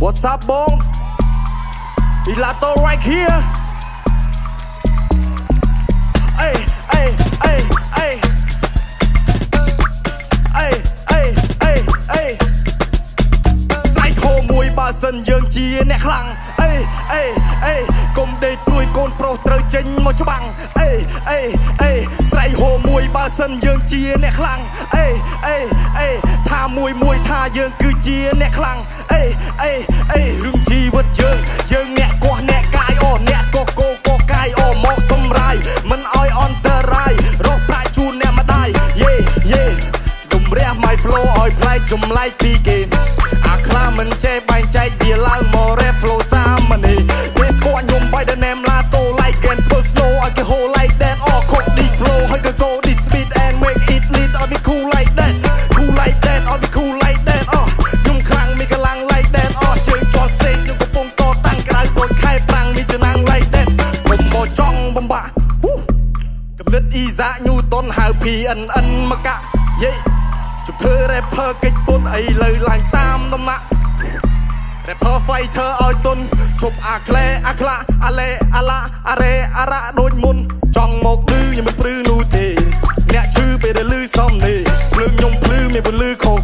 What's up, bong? Ilato right here. Hey, hey, hey, hey. Hey, hey, hey, hey. ស្អែកហូមួយបើសិនយើងជាអ្នកខ្លាំងអេអេអេកុំដេកព្រួយកូនប្រុសត្រូវចេញមកច្បាំងអេអេអេស្រីហូមួយបើសិនយើងជាអ្នកខ្លាំងអេអេអេថាមួយថាយើងគឺជាអ្នកខ្លាំងអេអេអេរឿងជីវិតយើងអ្នកកោះអ្នកកាយអូអ្នកកកកកាយអូមកសម្រាយមិនអោយអន្តរាយរកប្រាក់ជូនអ្នកម្ដាយយេយេគំរះ my flow អោយប្លែកចម្លែកពីគេអាខ្លះមិនចេះបែងចែកវាឡើងមក rap flow សាមនីពេលស្គាល់ខ្ញុំ by the name Lato like and slow snow ឲ្យគេ hold like that all cook the flow ហើយក៏ go this speed and make it lead all be cool like that all be cool like that ខ្ញុំខ្លាំងមានកម្លាំង like that ជើងជាប់ stage ខ្ញុំកំពុងតតាំងក្រៅដូចខែប្រាំងមានចំណាំង like that ខ្ញុំមកចង់បំបាក់កំណត់ Isaac Newton ហៅ PNN មកកាក់យេជប់ធ្វើ rapper កិច្ចពុនអីលើឡើងតាមដំណាក់ rapper fighter ឲ្យទុនជប់អាក្លែអាខ្លាអាឡេអាឡាអារ៉េអារ៉ាដូចមុនចង់មកឌឺខ្ញុំមិនព្រឺនោះទេអ្នកឈឺពេលដែលលឺសំនេះភ្លើងខ្ញុំភ្លឺមានពន្លឺខុស